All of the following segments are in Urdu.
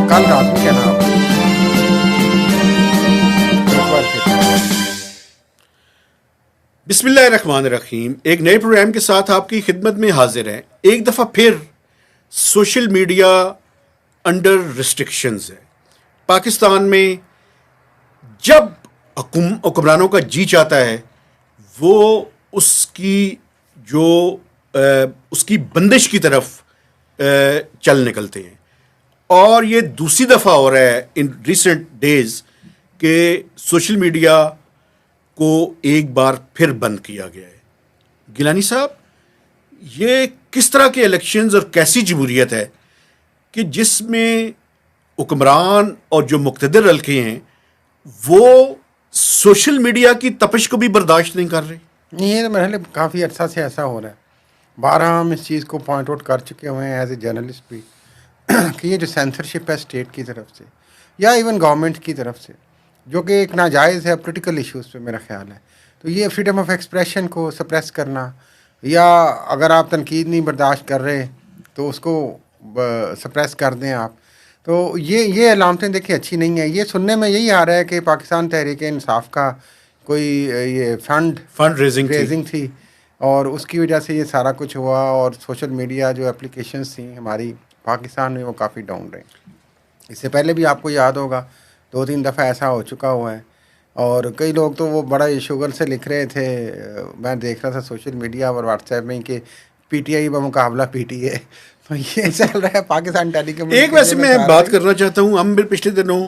کل رات میں کہنا آپ بسم اللہ الرحمن الرحیم. ایک نئے پروگرام کے ساتھ آپ کی خدمت میں حاضر ہیں. ایک دفعہ پھر سوشل میڈیا انڈر ریسٹرکشنز ہے. پاکستان میں جب حکمرانوں کا جی چاہتا ہے وہ اس کی بندش کی طرف چل نکلتے ہیں. اور یہ دوسری دفعہ ہو رہا ہے ان ریسنٹ ڈیز کہ سوشل میڈیا کو ایک بار پھر بند کیا گیا ہے. گیلانی صاحب، یہ کس طرح کے الیکشنز اور کیسی جمہوریت ہے کہ جس میں حکمران اور جو مقتدر حلقے ہیں وہ سوشل میڈیا کی تپش کو بھی برداشت نہیں کر رہے؟ یہ مرحلے کافی عرصہ سے ایسا ہو رہا ہے. بارہا ہم اس چیز کو پوائنٹ آؤٹ کر چکے ہوئے ہیں ایز اے جرنلسٹ بھی کہ یہ جو سینسرشپ ہے اسٹیٹ کی طرف سے یا ایون گورنمنٹ کی طرف سے، جو کہ ایک ناجائز ہے پولیٹیکل ایشوز پہ میرا خیال ہے، تو یہ فریڈم آف ایکسپریشن کو سپریس کرنا، یا اگر آپ تنقید نہیں برداشت کر رہے تو اس کو سپریس کر دیں آپ. تو یہ علامتیں دیکھیں اچھی نہیں ہیں. یہ سننے میں یہی آ رہا ہے کہ پاکستان تحریک انصاف کا کوئی یہ فنڈ ریزنگ تھی اور اس کی وجہ سے یہ سارا کچھ ہوا، اور سوشل میڈیا جو اپلیکیشنز تھیں ہماری پاکستان میں وہ کافی ڈاؤن رہی. اس سے پہلے بھی آپ کو یاد ہوگا 2-3 دفعہ ایسا ہو چکا ہوا ہے، اور کئی لوگ تو وہ بڑا شوگر سے لکھ رہے تھے. میں دیکھ رہا تھا سوشل میڈیا اور واٹس ایپ میں کہ P T I بمقابلہ P T A. تو یہ چل رہا ہے پاکستان ٹیلی کمیونیکیشن. ایک ویسے میں بات کرنا چاہتا ہوں، ہم پچھلے دنوں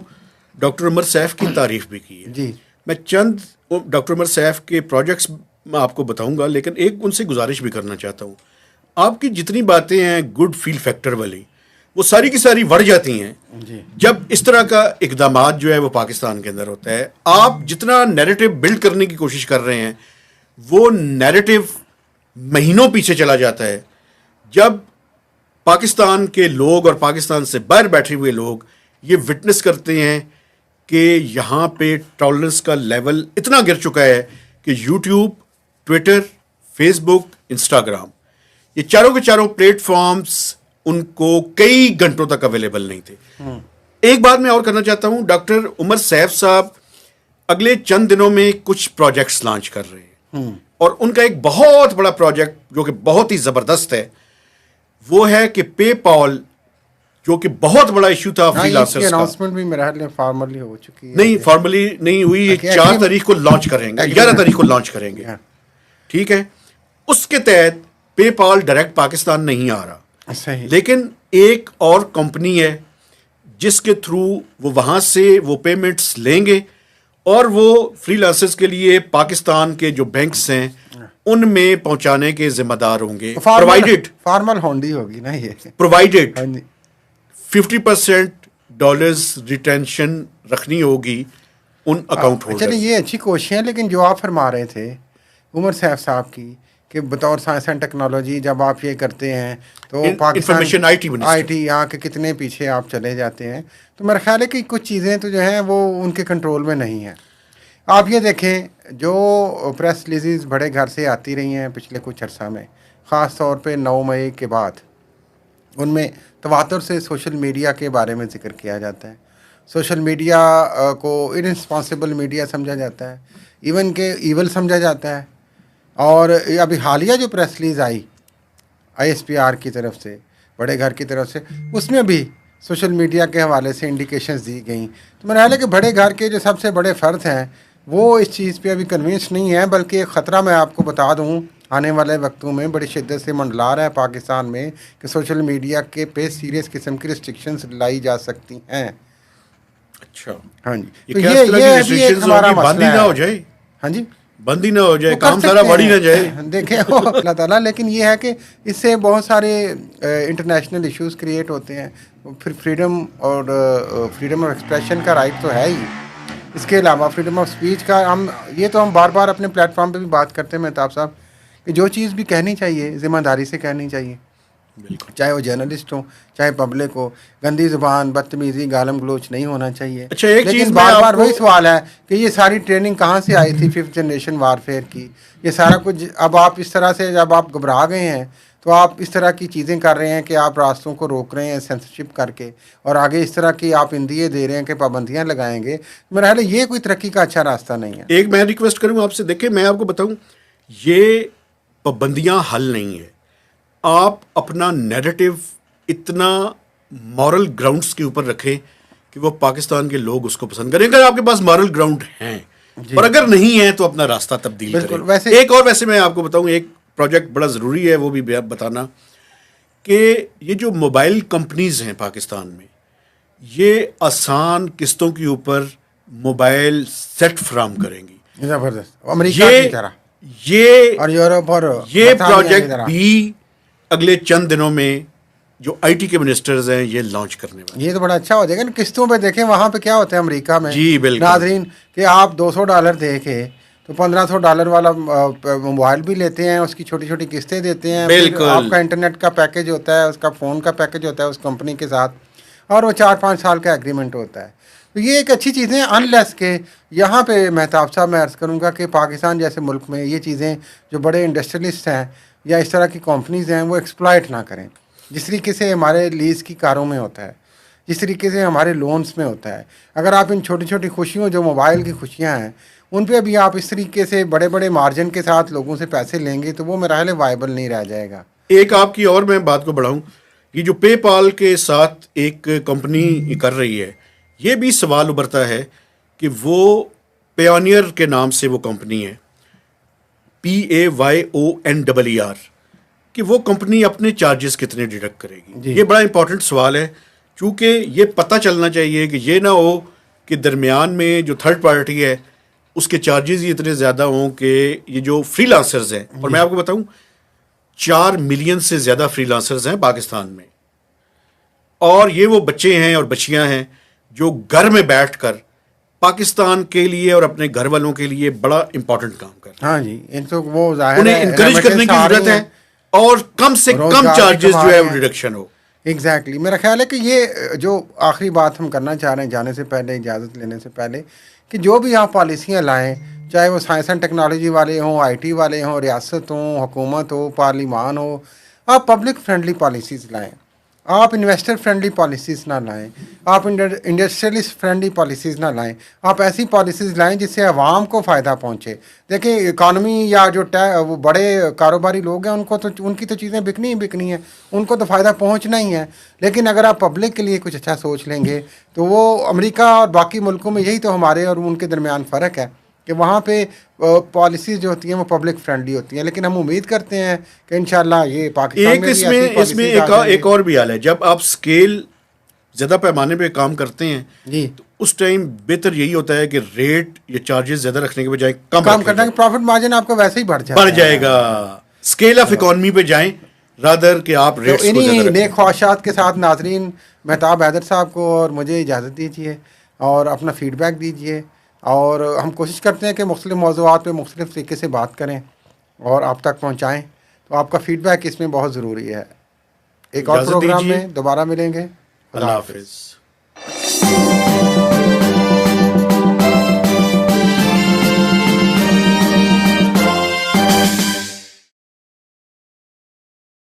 ڈاکٹر عمر سیف کی تعریف بھی کی ہے. جی، میں چند ڈاکٹر عمر سیف کے پروجیکٹس میں آپ کو بتاؤں گا، لیکن ایک ان سے گزارش بھی کرنا چاہتا ہوں. آپ کی جتنی باتیں ہیں گڈ فیل فیکٹر والی، وہ ساری کی ساری بڑھ جاتی ہیں جب اس طرح کا اقدامات جو ہے وہ پاکستان کے اندر ہوتا ہے. آپ جتنا نیریٹو بلڈ کرنے کی کوشش کر رہے ہیں وہ نیریٹو مہینوں پیچھے چلا جاتا ہے جب پاکستان کے لوگ اور پاکستان سے باہر بیٹھے ہوئے لوگ یہ وٹنس کرتے ہیں کہ یہاں پہ ٹالرنس کا لیول اتنا گر چکا ہے کہ یوٹیوب، ٹویٹر، فیس بک، انسٹاگرام، یہ چاروں کے چاروں پلیٹ فارمز ان کو کئی گھنٹوں تک اویلیبل نہیں تھے. ایک بات میں اور کرنا چاہتا ہوں، ڈاکٹر عمر سیف صاحب اگلے چند دنوں میں کچھ پروجیکٹس لانچ کر رہے ہیں، اور ان کا ایک بہت بڑا پروجیکٹ جو کہ بہت ہی زبردست ہے وہ ہے کہ پے پال، جو کہ بہت بڑا ایشو تھا فری لانسرز کا. اناؤنسمنٹ بھی میرے خیال میں فارملی ہو چکی ہے. نہیں، فارملی نہیں ہوئی. 4 تاریخ کو لانچ کریں گے، 11 تاریخ کو لانچ کریں گے. ٹھیک ہے. اس کے تحت پے پال ڈائریکٹ پاکستان نہیں آ رہا، لیکن ایک اور کمپنی ہے جس کے تھرو وہ وہاں سے وہ پیمنٹس لیں گے اور وہ فری لانسرز کے لیے پاکستان کے جو بینکس ہیں ان میں پہنچانے کے ذمہ دار ہوں گے. پرووائڈیڈ فارمل ہونڈی ہوگی نا یہ، پرووائڈیڈ 50% ڈالرز ریٹینشن رکھنی ہوگی ان اکاؤنٹ ہولڈر. چلیے یہ اچھی کوشش ہے، لیکن جو آپ فرما رہے تھے عمر سیف صاحب کی کہ بطور سائنس اینڈ ٹیکنالوجی جب آپ یہ کرتے ہیں تو انفارمیشن آئی ٹی یہاں کے کتنے پیچھے آپ چلے جاتے ہیں. تو میرا خیال ہے کہ کچھ چیزیں تو جو ہیں وہ ان کے کنٹرول میں نہیں ہیں. آپ یہ دیکھیں جو پریس ریلیزز بڑے گھر سے آتی رہی ہیں پچھلے کچھ عرصہ میں، خاص طور پہ 9 مئی کے بعد، ان میں تواتر سے سوشل میڈیا کے بارے میں ذکر کیا جاتا ہے. سوشل میڈیا کو ارسپانسبل میڈیا سمجھا جاتا ہے، ایون کہ ایول سمجھا جاتا ہے. اور ابھی حالیہ جو پریس ریلیز آئی ISPR کی طرف سے، بڑے گھر کی طرف سے، اس میں بھی سوشل میڈیا کے حوالے سے انڈیکیشنز دی گئیں. تو میرا خیال ہے کہ بڑے گھر کے جو سب سے بڑے فرد ہیں وہ اس چیز پہ ابھی کنونس نہیں ہیں، بلکہ ایک خطرہ میں آپ کو بتا دوں آنے والے وقتوں میں بڑی شدت سے منڈلا رہا ہے پاکستان میں کہ سوشل میڈیا کے پہ سیریس قسم کی ریسٹرکشنز لائی جا سکتی ہیں. اچھا، ہاں جی، تو یہ بھی ایک ہمارا مسئلہ ہے. ہو جائے، ہاں جی، بندی نہ ہو جائے، کام سارا بڑی نہ جائے. دیکھیں اللہ تعالیٰ، لیکن یہ ہے کہ اس سے بہت سارے انٹرنیشنل ایشوز کریٹ ہوتے ہیں. پھر فریڈم آف ایکسپریشن کا رائٹ تو ہے ہی، اس کے علاوہ فریڈم آف اسپیچ کا ہم بار بار اپنے پلیٹ فارم پہ بھی بات کرتے ہیں مہتاب صاحب کہ جو چیز بھی کہنی چاہیے ذمہ داری سے کہنی چاہیے، چاہے وہ جرنلسٹ ہوں چاہے پبلک ہو. گندی زبان، بدتمیزی، گالم گلوچ نہیں ہونا چاہیے. اچھا، ایک چیز بار بار وہی سوال ہے کہ یہ ساری ٹریننگ کہاں سے آئی تھی 5th جنریشن وارفیئر کی؟ یہ سارا کچھ اب آپ اس طرح سے جب آپ گھبرا گئے ہیں تو آپ اس طرح کی چیزیں کر رہے ہیں کہ آپ راستوں کو روک رہے ہیں سینسرشپ کر کے، اور آگے اس طرح کی آپ اندیے دے رہے ہیں کہ پابندیاں لگائیں گے. میرا خیال ہے یہ کوئی ترقی کا اچھا راستہ نہیں ہے. ایک میں ریکویسٹ کروں آپ سے، دیکھیں میں آپ کو بتاؤں، یہ پابندیاں حل نہیں ہے. آپ اپنا نیریٹو اتنا مورل گراؤنڈز کے اوپر رکھیں کہ وہ پاکستان کے لوگ اس کو پسند کریں، اگر آپ کے پاس مورل گراؤنڈ ہیں. اور اگر نہیں ہے تو اپنا راستہ تبدیل بالکل. کریں. ایک اور ویسے میں آپ کو بتاؤں، ایک پروجیکٹ بڑا ضروری ہے وہ بھی بتانا، کہ یہ جو موبائل کمپنیز ہیں پاکستان میں، یہ آسان قسطوں کے اوپر موبائل سیٹ فراہم کریں گی. زبردست. امریکہ کی طرح یہ اور یورپ اور یہ برطانیہ کی پروجیکٹ طرح. بھی اگلے چند دنوں میں جو آئی ٹی کے منسٹرز ہیں یہ لانچ کرنے والے. یہ تو بڑا اچھا ہو جائے گا. قسطوں پہ دیکھیں وہاں پہ کیا ہوتا ہے امریکہ میں، جی بالکل ناظرین، کہ آپ $200 دے کے تو $1500 والا موبائل بھی لیتے ہیں، اس کی چھوٹی چھوٹی قسطیں دیتے ہیں، پھر بالکل. آپ کا انٹرنیٹ کا پیکج ہوتا ہے، اس کا فون کا پیکج ہوتا ہے اس کمپنی کے ساتھ، اور وہ 4-5 سال کا ایگریمنٹ ہوتا ہے. تو یہ ایک اچھی چیزیں، انلیس کہ یہاں پہ مہتاب صاحب میں عرض کروں گا کہ پاکستان جیسے ملک میں یہ چیزیں جو بڑے انڈسٹریلسٹ ہیں یا اس طرح کی کمپنیز ہیں وہ ایکسپلائٹ نہ کریں، جس طریقے سے ہمارے لیز کی کاروں میں ہوتا ہے، جس طریقے سے ہمارے لونز میں ہوتا ہے. اگر آپ ان چھوٹی چھوٹی خوشیوں جو موبائل کی خوشیاں ہیں ان پہ بھی آپ اس طریقے سے بڑے بڑے مارجن کے ساتھ لوگوں سے پیسے لیں گے تو وہ میرا خیال ہے وائبل نہیں رہ جائے گا. ایک آپ کی اور میں بات کو بڑھاؤں، یہ جو پے پال کے ساتھ ایک کمپنی کر رہی ہے، یہ بھی سوال ابھرتا ہے کہ وہ پیونیئر کے نام سے وہ کمپنی ہے، PAYONER، کہ وہ کمپنی اپنے چارجز کتنے ڈیڈکٹ کرے گی. جی. یہ بڑا امپورٹنٹ سوال ہے، چونکہ یہ پتہ چلنا چاہیے کہ یہ نہ ہو کہ درمیان میں جو تھرڈ پارٹی ہے اس کے چارجز ہی اتنے زیادہ ہوں کہ یہ جو فری لانسرز ہیں، اور میں آپ کو بتاؤں 4 ملین سے زیادہ فری لانسرز ہیں پاکستان میں، اور یہ وہ بچے ہیں اور بچیاں ہیں جو گھر میں بیٹھ کر پاکستان کے لیے اور اپنے گھر والوں کے لیے بڑا امپورٹنٹ کام کر رہے ہیں. ہاں جی، ان تو وہ ظاہر انہیں ہے انکریج کرنے کی ضرورت ہے، اور کم سے کم روزگار بھی چارجز کما جو ہے رہے وہ ہیں. ریڈکشن ہو. ایگزیکٹلی. میرا خیال ہے کہ یہ جو آخری بات ہم کرنا چاہ رہے ہیں جانے سے پہلے، اجازت لینے سے پہلے، کہ جو بھی آپ پالیسیاں لائیں، چاہے وہ سائنس اینڈ ٹیکنالوجی والے ہوں، آئی ٹی والے ہوں، ریاست ہوں، حکومت ہو، پارلیمان ہو، آپ پبلک فرینڈلی پالیسیز لائیں. آپ انویسٹر فرینڈلی پالیسیز نہ لائیں، آپ انڈسٹریلسٹ فرینڈلی پالیسیز نہ لائیں. آپ ایسی پالیسیز لائیں جس سے عوام کو فائدہ پہنچے. دیکھیں اکانومی یا جو وہ بڑے کاروباری لوگ ہیں ان کی تو چیزیں بکنی ہی بکنی ہیں، ان کو تو فائدہ پہنچنا ہی ہے. لیکن اگر آپ پبلک کے لیے کچھ اچھا سوچ لیں گے تو وہ امریکہ اور باقی ملکوں میں یہی تو ہمارے اور ان کے درمیان فرق ہے کہ وہاں پہ پالیسیز جو ہوتی ہیں وہ پبلک فرینڈلی ہوتی ہیں. لیکن ہم امید کرتے ہیں کہ انشاءاللہ یہ پاکستان ایک میں بھی اس ایسی میں پالیسیز آ جائیں گی. ایک اور بھی حال ہے، جب آپ اسکیل زیادہ پیمانے پہ کام کرتے ہیں جی، تو اس ٹائم بہتر یہی ہوتا ہے کہ ریٹ یا چارجز زیادہ رکھنے کے بجائے کم کام رکھیں کرنا جائیں. کہ پروفٹ مارجن آپ کو ویسے ہی بڑھ جاتا ہے. جائے گا، اسکیل آف اکانومی پہ جائیں رادر کہ آپ تو ریٹس کو زیادہ انہی رکھیں. نیک خواہشات کے ساتھ ناظرین، مہتاب حیدر صاحب کو اور مجھے اجازت دیجیے اور اپنا فیڈ بیک دیجیے، اور ہم کوشش کرتے ہیں کہ مختلف موضوعات پہ مختلف طریقے سے بات کریں اور آپ تک پہنچائیں. تو آپ کا فیڈ بیک اس میں بہت ضروری ہے. ایک اور اجازت پروگرام دیجیے. میں دوبارہ ملیں گے. اللہ حافظ.